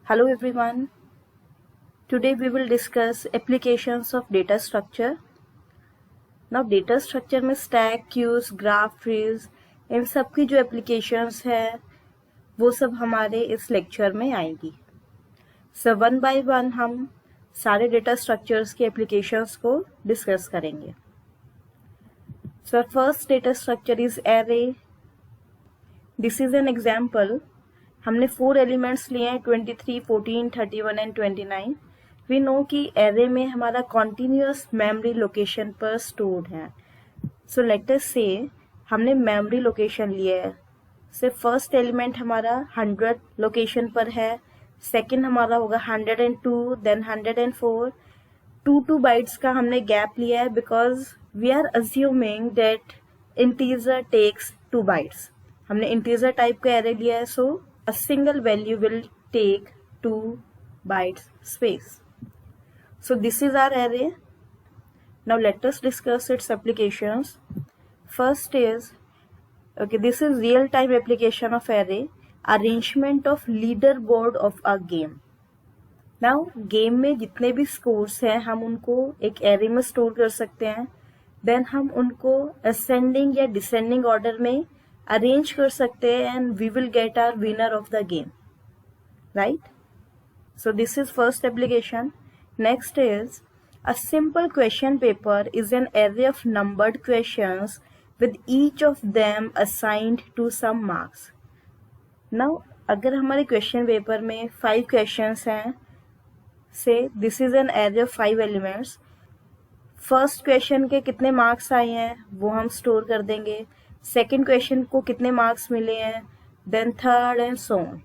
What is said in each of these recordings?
Hello everyone. Today we will discuss applications of data structure. Now data structure में stack, queues, graph trees इन सब की जो applications है वो सब हमारे इस lecture में आएंगी. So one by one हम सारे data structures की applications को discuss करेंगे. So first data structure is array. This is an example. हमने 4 एलिमेंट्स लिए हैं 23, 14, 31 एंड 29. वी नो कि एरे में हमारा कॉन्टिन्यूअस मेमोरी लोकेशन पर स्टोर्ड है. सो लेट अस से हमने मेमोरी लोकेशन लिया है. से फर्स्ट एलिमेंट हमारा 100 लोकेशन पर है, सेकंड हमारा होगा 102, देन 104. 2 बाइट्स का हमने गैप लिया है because we are assuming that integer takes 2 bytes. हमने इंटीजर टाइप का एरे लिया है, सो a single value will take 2 bytes space. So this is our array. Now let us discuss its applications. First is, this is real time application of array, arrangement of leaderboard of a game. Now game में जितने भी scores हैं हम उनको एक array में store कर सकते हैं. Then हम उनको ascending या descending order में अरेंज कर सकते हैं and we will get our winner of the game, right. So this is first application. Next is a simple question paper is an array of numbered questions with each of them assigned to some marks. Now अगर हमारे question paper में 5 questions हैं, say this is an array of 5 elements. First question के कितने marks आए हैं वो हम स्टोर कर देंगे, सेकेंड क्वेश्चन को कितने मार्क्स मिले हैं, then third and so on.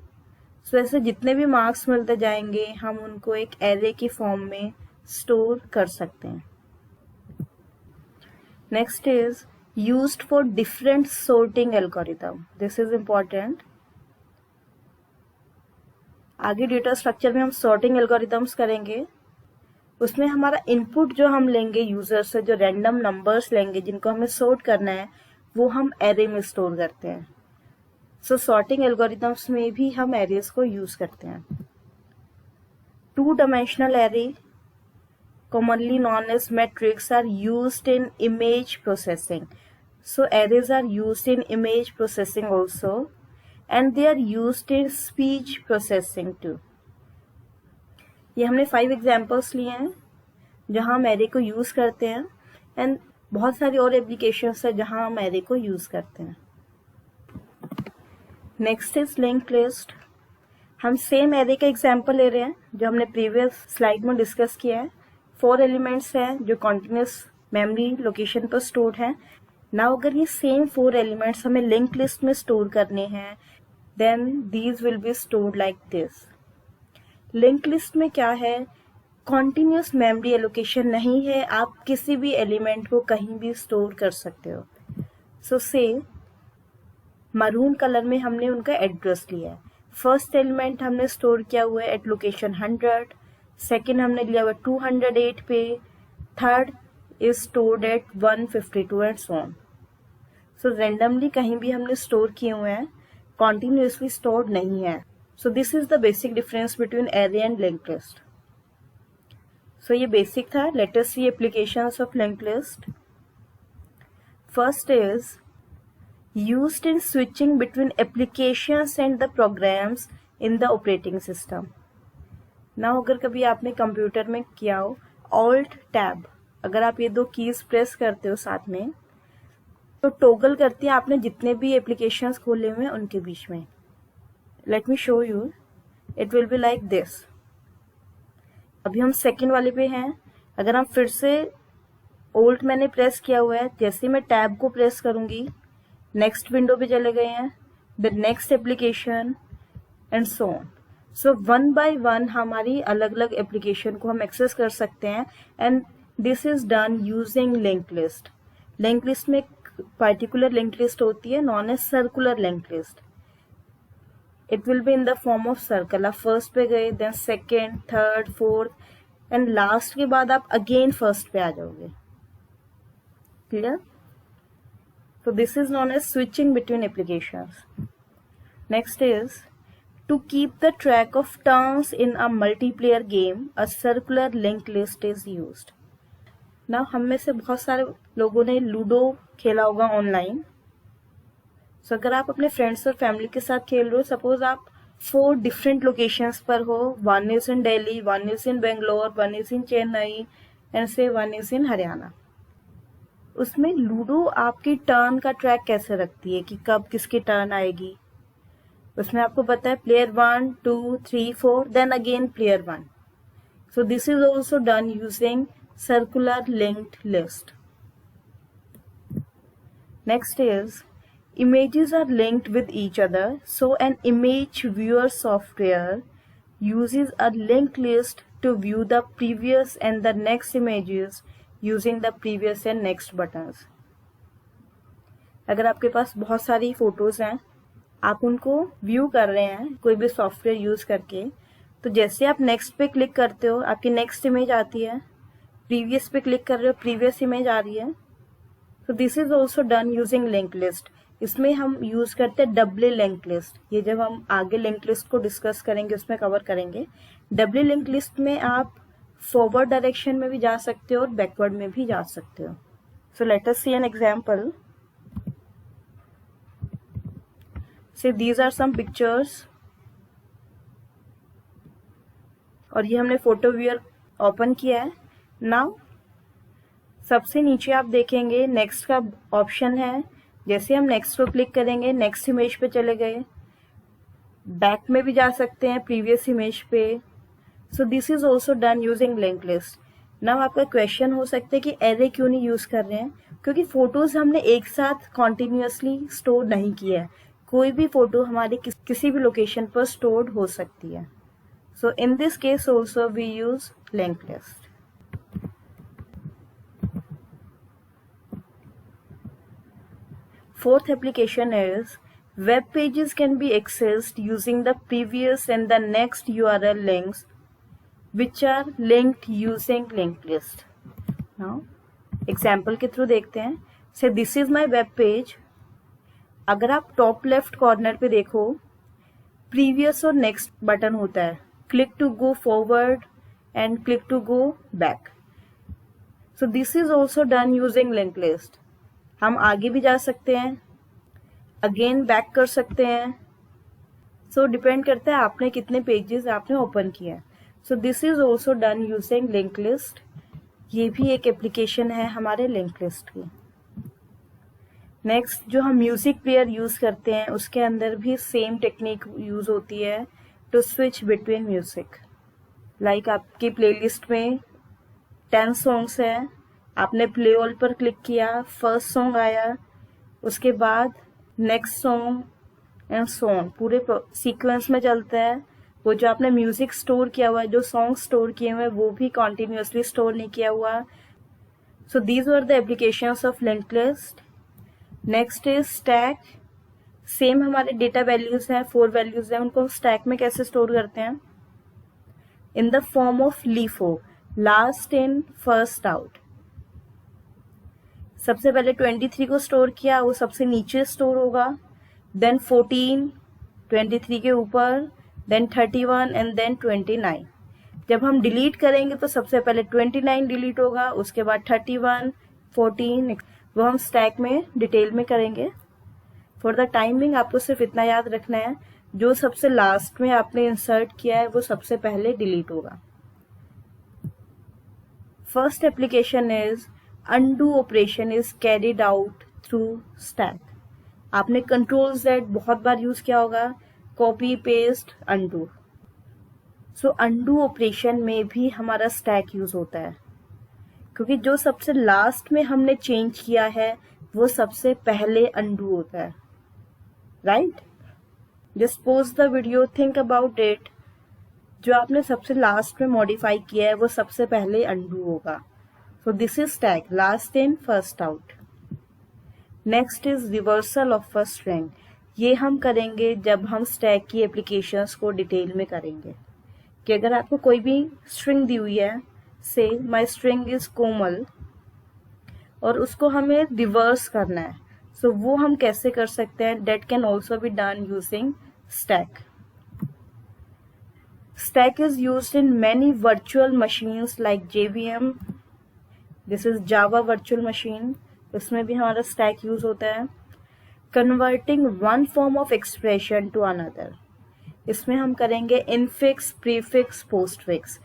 So ऐसे जितने भी मार्क्स मिलते जाएंगे हम उनको एक एरे की फॉर्म में स्टोर कर सकते हैं. Next is used for different sorting algorithm. This is important. आगे डेटा स्ट्रक्चर में हम सॉर्टिंग एल्गोरिथम्स करेंगे. उसमें हमारा इनपुट जो हम लेंगे यूजर से, जो रैंडम नंबर्स लेंगे जिनको हमें सॉर्ट करना है, वो हम एरे में स्टोर करते हैं. सो सॉर्टिंग एल्गोरिथम्स में भी हम एरेज को यूज करते हैं. 2 dimensional array commonly known as matrix are used in image processing. So arrays are used in image processing also, and they are used in speech processing too. ये हमने 5 examples लिए हैं जहां हम एरे को यूज करते हैं, एंड बहुत सारी और एप्लीकेशंस है जहां हम एरे को यूज करते हैं. Next is linked list. हम सेम एरे का एग्जांपल ले रहे हैं जो हमने प्रीवियस स्लाइड में डिस्कस किया है. 4 एलिमेंट्स हैं जो कॉन्टिन्यूस मेमोरी लोकेशन पर स्टोर्ड हैं. नाउ अगर ये सेम 4 एलिमेंट्स हमें लिंक्ड लिस्ट में स्टोर करने हैं, then these will be stored like this. Linked list में क्या है, कॉन्टिन्यूस मेमोरी एलोकेशन नहीं है, आप किसी भी एलिमेंट को कहीं भी स्टोर कर सकते हो. सो से मरून कलर में हमने उनका एड्रेस लिया है. फर्स्ट एलिमेंट हमने स्टोर किया हुआ है एट लोकेशन 100, सेकेंड हमने लिया हुआ 208 पे, third is stored at 152 and so on. So randomly कहीं भी हमने स्टोर किए हुए हैं, कॉन्टिन्यूसली स्टोर्ड नहीं है. So this is the basic difference between array and linked list. So ये बेसिक था. Let us see applications of linked list. First is used in switching between applications and the programs in the operating system. Now अगर कभी आपने computer में किया हो alt tab, अगर आप ये 2 कीज प्रेस करते हो साथ में तो टॉगल करती है आपने जितने भी एप्लीकेशंस खोले हुए हैं उनके बीच में. Let me show you. It will be like this. अभी हम सेकंड वाले पे हैं. अगर हम फिर से ओल्ट मैंने प्रेस किया हुआ है, जैसे मैं टैब को प्रेस करूंगी नेक्स्ट विंडो पे चले गए हैं, the next application and so on. So one by one हमारी अलग अलग एप्लीकेशन को हम एक्सेस कर सकते हैं, and this is done using linked list. Linked list में एक पर्टिकुलर लिंक्ड लिस्ट होती है known as circular linked list. It will be in the form of circle. आप फर्स्ट पे गए, then second, third, fourth and last के बाद आप अगेन फर्स्ट पे आ जाओगे. Clear? So this is known as switching between applications. Next is To keep the track of turns in a multiplayer game, a circular linked list is used. Now हम में से बहुत सारे लोगों ने लूडो खेला होगा ऑनलाइन. So अगर आप अपने फ्रेंड्स और फैमिली के साथ खेल रहे हो, सपोज आप 4 डिफरेंट लोकेशंस पर हो, 1 is in Delhi, 1 is in Bangalore, 1 is in Chennai and से 1 is in हरियाणा. उसमें लूडो आपकी टर्न का ट्रैक कैसे रखती है कि कब किसकी टर्न आएगी. उसमें आपको पता है player 1, 2, 3, 4 then again player 1. So this is also done using circular linked list. Next is images are linked with each other, so an image viewer software uses a linked list to view the previous and the next images using the previous and next buttons. अगर आपके पास बहुत सारी photos हैं, आप उनको view कर रहे हैं कोई भी सॉफ्टवेयर यूज करके, तो जैसे आप नेक्स्ट पे क्लिक करते हो आपकी नेक्स्ट इमेज आती है, प्रीवियस पे क्लिक कर रहे हो प्रीवियस इमेज आ रही है. तो this is also done using link list. इसमें हम यूज करते हैं डबल लिंक लिस्ट. ये जब हम आगे लिंक लिस्ट को डिस्कस करेंगे उसमें कवर करेंगे. डबल लिंक लिस्ट में आप फॉरवर्ड डायरेक्शन में भी जा सकते हो और बैकवर्ड में भी जा सकते हो. So let us see an example. Say these are some pictures, और ये हमने फोटो व्यूअर ओपन किया है. नाउ सबसे नीचे आप देखेंगे नेक्स्ट का ऑप्शन है. जैसे हम नेक्स्ट को क्लिक करेंगे नेक्स्ट इमेज पे चले गए, बैक में भी जा सकते हैं प्रीवियस इमेज पे. सो this is also done using link list. Now आपका क्वेश्चन हो सकता है कि एरे क्यों नहीं यूज कर रहे हैं, क्योंकि फोटोज हमने एक साथ कॉन्टिन्यूसली स्टोर नहीं किया है. कोई भी फोटो हमारी किसी भी लोकेशन पर स्टोर्ड हो सकती है. So in this case also we use link list. Fourth application is web pages can be accessed using the previous and the next URL links which are linked using linked list. Now example के through देखते हैं. Say this is my web page. अगर आप top left corner पे देखो previous और next button होता है. Click to go forward and click to go back. So this is also done using link list. हम आगे भी जा सकते हैं, अगेन बैक कर सकते हैं. सो डिपेंड करता है आपने कितने पेजेस आपने ओपन किया है. So this is also done using link list. ये भी एक एप्लीकेशन है हमारे लिंक लिस्ट की. नेक्स्ट जो हम म्यूजिक प्लेयर यूज करते हैं उसके अंदर भी सेम टेक्निक यूज होती है to switch between music. Like आपकी प्लेलिस्ट में 10 सॉन्ग्स हैं, आपने प्ले ऑल पर क्लिक किया, फर्स्ट सॉन्ग आया, उसके बाद next song and so on, पूरे सीक्वेंस में चलता है. वो जो आपने म्यूजिक स्टोर किया हुआ है, जो सॉन्ग स्टोर किए हुए हैं, वो भी कॉन्टिन्यूसली स्टोर नहीं किया हुआ. So these were the applications of link list. Next is stack. Same हमारे डेटा वैल्यूज हैं, 4 वैल्यूज हैं, उनको स्टैक में कैसे स्टोर करते हैं? इन the form of LIFO, last in first out. सबसे पहले 23 को स्टोर किया, वो सबसे नीचे स्टोर होगा, देन 14 23 के ऊपर, देन 31 एंड देन 29. जब हम डिलीट करेंगे तो सबसे पहले 29 डिलीट होगा, उसके बाद 31, 14, वो हम स्टैक में डिटेल में करेंगे. फॉर द टाइमिंग आपको सिर्फ इतना याद रखना है, जो सबसे लास्ट में आपने इंसर्ट किया है वो सबसे पहले डिलीट होगा. First application is undo operation is carried out through stack. आपने Ctrl+Z बहुत बार यूज किया होगा, कॉपी पेस्ट undo. सो undo ऑपरेशन में भी हमारा स्टैक यूज होता है, क्योंकि जो सबसे लास्ट में हमने चेंज किया है वो सबसे पहले undo होता है. Right? Just pause the video, think about it. जो आपने सबसे लास्ट में मॉडिफाई किया है वो सबसे पहले undo होगा. So this is stack, last in first out. Next is reversal of a string. ये हम करेंगे जब हम स्टैक की एप्लीकेशंस को डिटेल में करेंगे, कि अगर आपको कोई भी स्ट्रिंग दी हुई है, से माई स्ट्रिंग इज कोमल, और उसको हमें रिवर्स करना है, सो वो हम कैसे कर सकते हैं? Date can also be done using stack. Stack is used in many virtual machines like JVM. This is Java virtual machine. इसमें भी हमारा stack यूज होता है. Converting one form of expression to another. इसमें हम करेंगे इनफिक्स, प्रीफिक्स, पोस्टफिक्स.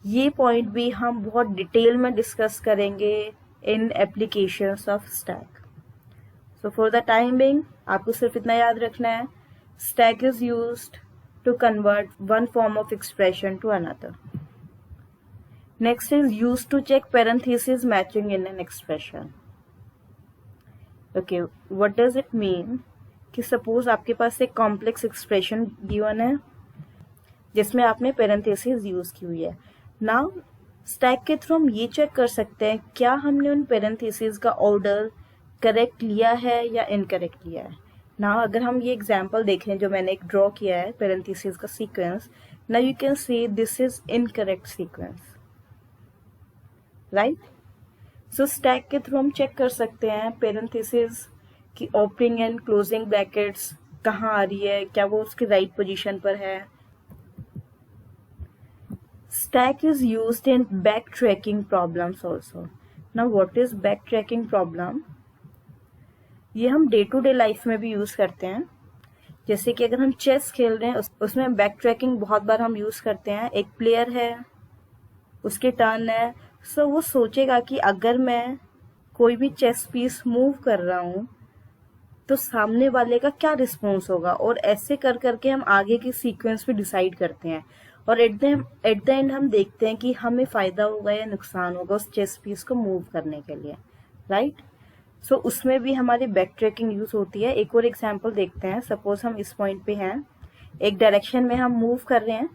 ये point भी हम बहुत डिटेल में डिस्कस करेंगे in applications of stack. So for the time being आपको सिर्फ इतना याद रखना है, stack is used to convert one form of expression to another. Next is used to check parenthesis matching in an expression. Okay, what does it mean कि suppose आपके पास एक कॉम्प्लेक्स एक्सप्रेशन गिवन है जिसमें आपने पैरेंथेसिस यूज की हुई है. नाउ स्टैक के थ्रू हम ये चेक कर सकते हैं क्या हमने उन पैरेंथेसिस का ऑर्डर करेक्ट लिया है या इनकरेक्ट लिया है. नाउ अगर हम ये एग्जांपल देखें जो मैंने एक ड्रॉ किया है पैरेंथेसिस का sequence, now you can see this is incorrect sequence, right. So stack के थ्रू हम चेक कर सकते हैं पैरेंथेसिस की ओपनिंग एंड क्लोजिंग ब्रैकेट्स कहाँ आ रही है, क्या वो उसकी राइट पोजीशन पर है. Stack is used in backtracking problems also. Now what is backtracking problem? ये हम डे टू डे लाइफ में भी यूज करते हैं. जैसे कि अगर हम चेस खेल रहे हैं उसमें बैकट्रैकिंग बहुत बार हम यूज करते हैं. एक प्लेयर है, उसके टर्न है, सो वो सोचेगा कि अगर मैं कोई भी चेस पीस मूव कर रहा हूँ तो सामने वाले का क्या रिस्पॉन्स होगा, और ऐसे कर करके हम आगे की सीक्वेंस भी डिसाइड करते हैं. और एट द एंड हम देखते हैं कि हमें फायदा होगा या नुकसान होगा उस चेस पीस को मूव करने के लिए, राइट. सो उसमें भी हमारी बैक ट्रैकिंग यूज होती है. एक और एग्जांपल देखते हैं. सपोज हम इस पॉइंट पे हैं, एक डायरेक्शन में हम मूव कर रहे हैं.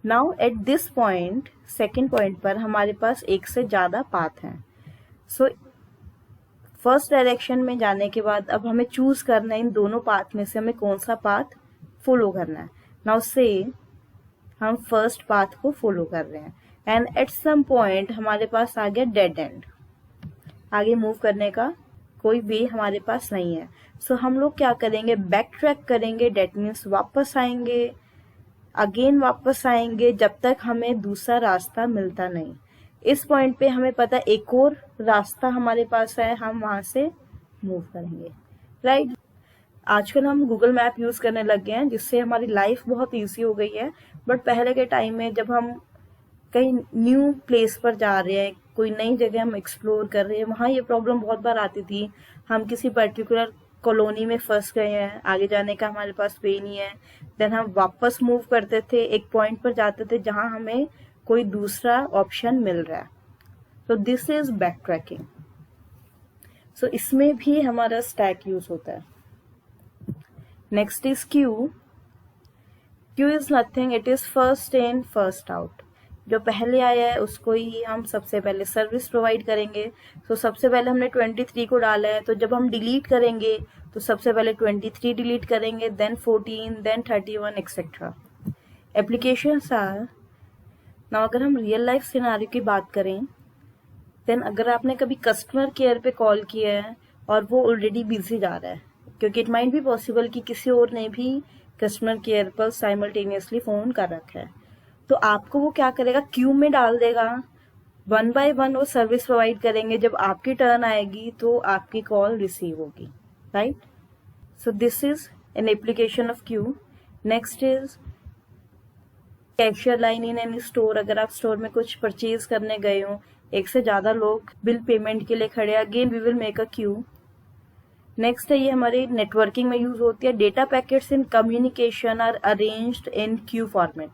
Now at this point, second point पर हमारे पास एक से ज्यादा पाथ हैं. सो फर्स्ट डायरेक्शन में जाने के बाद अब हमें चूज करना है इन दोनों पाथ में से हमें कौन सा पाथ फॉलो करना है. नाउ से हम फर्स्ट पाथ को फॉलो कर रहे हैं एंड एट सम पॉइंट हमारे पास आ गया डेड एंड. आगे मूव करने का कोई वे हमारे पास नहीं है. सो हम लोग क्या करेंगे, बैक ट्रैक करेंगे. डेट मीन्स वापस आएंगे, अगेन वापस आएंगे जब तक हमें दूसरा रास्ता मिलता नहीं. इस पॉइंट पे हमें पता एक और रास्ता हमारे पास है, हम वहां से मूव करेंगे, राइट. आजकल हम गूगल मैप यूज करने लग गए हैं जिससे हमारी लाइफ बहुत इजी हो गई है. बट पहले के टाइम में जब हम कहीं न्यू प्लेस पर जा रहे हैं, कोई नई जगह हम एक्सप्लोर कर रहे हैं, वहाँ ये प्रॉब्लम बहुत बार आती थी. हम किसी पर्टिकुलर कॉलोनी में फंस गए हैं, आगे जाने का हमारे पास वे नहीं है. देन हम वापस मूव करते थे, एक पॉइंट पर जाते थे जहाँ हमें कोई दूसरा ऑप्शन मिल रहा है. तो दिस इज बैक ट्रैकिंग. सो इसमें भी हमारा स्टैक यूज होता है. Next is Q. Q is nothing, it is first in first out. जो पहले आया है उसको ही हम सबसे पहले सर्विस प्रोवाइड करेंगे. तो सबसे पहले हमने 23 को डाला है, तो जब हम डिलीट करेंगे तो सबसे पहले 23 डिलीट करेंगे, then 14, then 31 etcetera. Applications are. Now अगर हम रियल लाइफ सिनेरियो की बात करें, देन अगर आपने कभी कस्टमर केयर पे कॉल किया है और वो ऑलरेडी बिजी जा रहा है, क्योंकि इट माइट बी पॉसिबल कि किसी और ने भी कस्टमर केयर पर साइमल्टेनियसली फोन कर रखा है, तो आपको वो क्या करेगा, क्यू में डाल देगा. 1 बाय 1 वो सर्विस प्रोवाइड करेंगे. जब आपकी टर्न आएगी तो आपकी कॉल रिसीव होगी, right. So this is an application of Q. Next is cashier line in any store. अगर आप स्टोर में कुछ परचेज करने गए हो, एक से ज्यादा लोग बिल पेमेंट के लिए खड़े, again we will make a queue. Next है ये हमारी नेटवर्किंग में यूज होती है. Data packets in communication are arranged in queue format.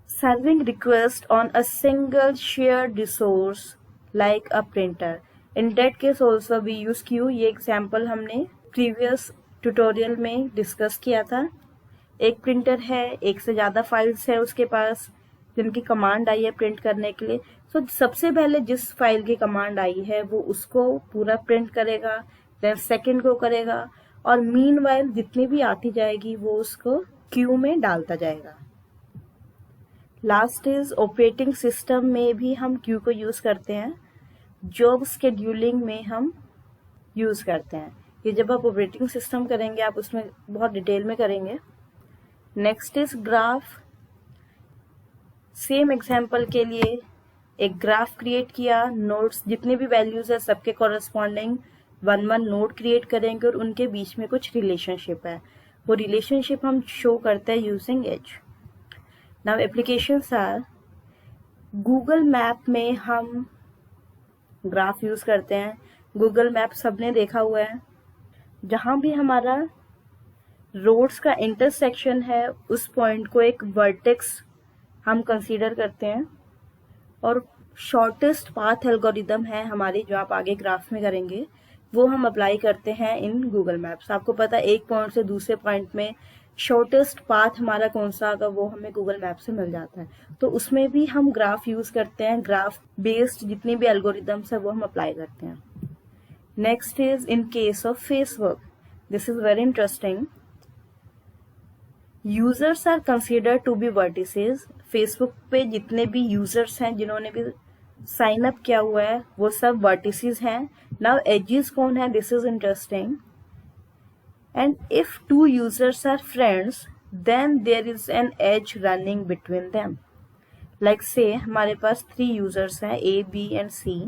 Serving request on a single shared resource like a printer. In that case also we use queue. ये example हमने previous tutorial में discuss किया था. एक printer है, एक से ज्यादा फाइल्स है उसके पास जिनकी कमांड आई है प्रिंट करने के लिए. सो सबसे पहले जिस फाइल की कमांड आई है वो उसको पूरा प्रिंट करेगा, देन सेकंड को करेगा, और मीनवाइल जितनी भी आती जाएगी वो उसको क्यू में डालता जाएगा. लास्ट इज ऑपरेटिंग सिस्टम में भी हम क्यू को यूज करते हैं. जॉब स्केड्यूलिंग में हम यूज करते हैं. ये जब आप ऑपरेटिंग सिस्टम करेंगे आप उसमें बहुत डिटेल में करेंगे. Next is graph. Same example के लिए एक ग्राफ क्रिएट किया, नोड्स जितने भी वैल्यूज है सबके corresponding one one node create करेंगे और उनके बीच में कुछ रिलेशनशिप है, वो रिलेशनशिप हम शो करते हैं using edge. Now applications are, Google map में हम ग्राफ यूज करते हैं। गूगल मैप सबने देखा हुआ है, जहां भी हमारा रोड्स का इंटरसेक्शन है उस पॉइंट को एक वर्टेक्स हम कंसीडर करते हैं, और शॉर्टेस्ट पाथ एल्गोरिदम है हमारी जो आप आगे ग्राफ में करेंगे वो हम अप्लाई करते हैं इन गूगल मैप्स। आपको पता है एक पॉइंट से दूसरे पॉइंट में शॉर्टेस्ट पाथ हमारा कौन सा होगा वो हमें गूगल मैप से मिल जाता है, तो उसमें भी हम ग्राफ यूज करते हैं। ग्राफ बेस्ड जितनी भी एल्गोरिदम्स है वो हम अप्लाई करते हैं। Next is in case of Facebook, this is very interesting. Users are considered to be vertices. Facebook पे जितने भी यूजर्स हैं जिन्होंने भी साइन अप किया हुआ है वो सब वर्टिसेस हैं। नाउ एजेस कौन है, this is interesting. And if two users are friends then there is an edge running between them. Like say हमारे पास 3 यूजर्स हैं, A B and C.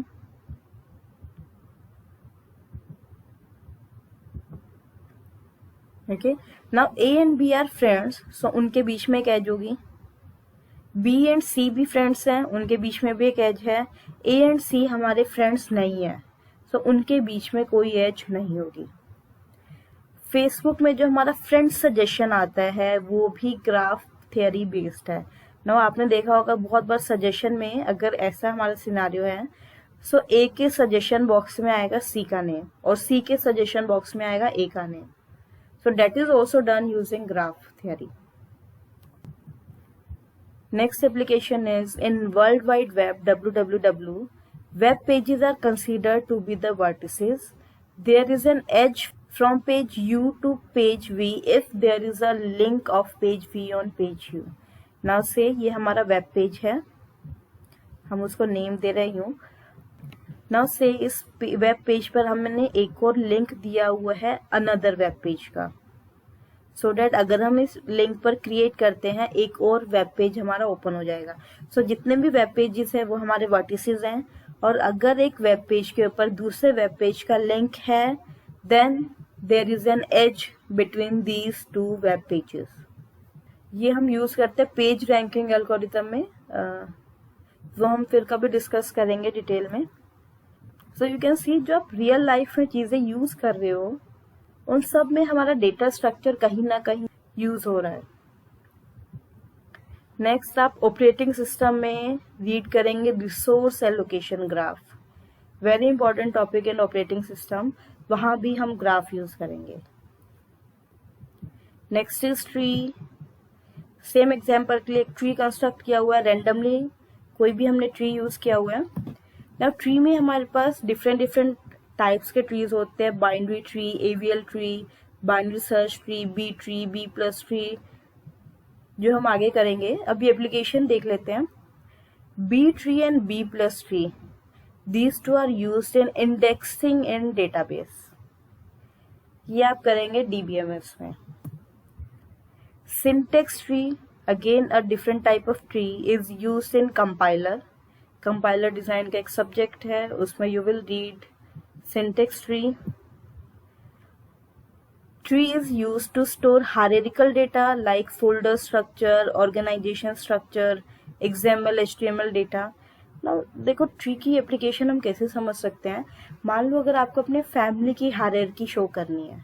Okay, now A and B are friends, so उनके बीच में एक as होगी। B and सी भी friends हैं, उनके बीच में भी एक एज है। ए एंड सी हमारे फ्रेंड्स नहीं है, सो उनके बीच में कोई एज नहीं होगी। फेसबुक में जो हमारा फ्रेंड सजेशन आता है वो भी ग्राफ थियरी बेस्ड है। ना आपने देखा होगा बहुत बार सजेशन में अगर ऐसा हमारा सिनारियो है, सो ए के सजेशन बॉक्स में आएगा सी का नेम और सी के सजेशन बॉक्स में आएगा ए का name. So that is also done using graph theory. Next application is in World Wide Web, WWW. Web pages are considered to be the vertices. There is an edge from page U to page V if there is a link of page V on page U. Now say ये हमारा web page है, हम उसको name दे रही हूँ। Now से इस web page पर हमने एक और लिंक दिया हुआ है अनदर वेब पेज का, सो डैट अगर हम इस लिंक पर क्रिएट करते हैं एक और वेब पेज हमारा ओपन हो जाएगा। सो जितने भी वेब पेजेस हैं वो हमारे वर्टिसेस हैं, और अगर एक वेब पेज के ऊपर दूसरे वेब पेज का लिंक है then there is an edge between these 2 web pages. ये हम यूज करते हैं पेज रैंकिंग एल्गोरिथम में, वो हम फिर कभी डिस्कस करेंगे डिटेल में। सो यू कैन सी जो आप रियल लाइफ में चीजें यूज कर रहे हो उन सब में हमारा डेटा स्ट्रक्चर कहीं ना कहीं यूज हो रहा है। नेक्स्ट आप ऑपरेटिंग सिस्टम में रीड करेंगे resource allocation graph, very important topic in operating system, वहां भी हम ग्राफ यूज करेंगे। Next is tree. Same example के लिए एक ट्री कंस्ट्रक्ट किया हुआ है रैंडमली, कोई भी हमने ट्री यूज किया हुआ है। नाउ ट्री में हमारे पास डिफरेंट टाइप्स के ट्रीज होते हैं, binary tree, AVL tree, binary search tree, B tree, B plus tree, जो हम आगे करेंगे। अभी एप्लीकेशन देख लेते हैं। B tree and B plus tree, these two are used in indexing in database, ये आप करेंगे डीबीएमएस में। Syntax tree, again a different type of tree, is used in compiler. Compiler design का एक सब्जेक्ट है, उसमें you will read syntax tree. Tree is used to store hierarchical data like folder structure, organization structure, XML, HTML data. Now देखो tree की application हम कैसे समझ सकते हैं। मान लो अगर आपको अपने फैमिली की हायरार्की शो करनी है,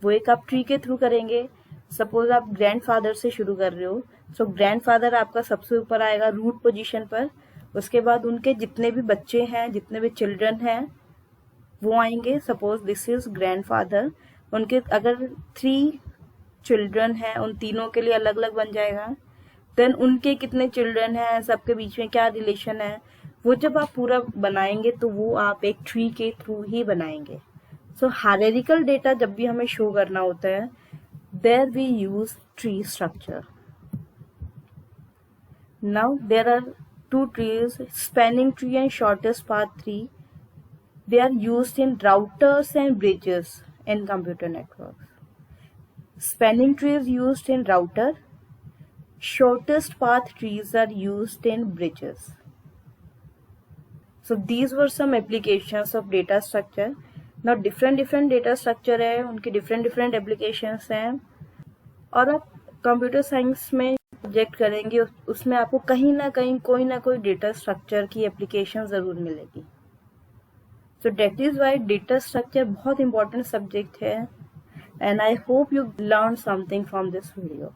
वो एक आप ट्री के थ्रू करेंगे। सपोज आप ग्रैंडफादर से शुरू कर रहे हो, सो ग्रैंडफादर आपका सबसे ऊपर आएगा रूट पोजीशन पर, उसके बाद उनके जितने भी बच्चे हैं, जितने भी चिल्ड्रन हैं वो आएंगे। सपोज दिस इज ग्रैंडफादर, उनके अगर 3 चिल्ड्रन हैं उन तीनों के लिए अलग अलग बन जाएगा। देन उनके कितने चिल्ड्रन हैं, सबके बीच में क्या रिलेशन है, वो जब आप पूरा बनाएंगे तो वो आप एक ट्री के थ्रू ही बनाएंगे। सो हायरार्किकल डेटा जब भी हमें शो करना होता है there we use tree structure. Now there are 2 trees, spanning tree and shortest path tree. They are used in routers and bridges in computer networks. Spanning tree is used in router. Shortest path trees are used in bridges. So these were some applications of data structure. Now different data structure है, उनके different applications हैं, और आप computer science में subject करेंगे उसमें आपको कहीं ना कहीं कोई ना कोई डेटा स्ट्रक्चर की एप्लीकेशन ज़रूर मिलेगी. So that is why data structure बहुत इंपॉर्टेंट सब्जेक्ट है, and I hope you learned something from this video.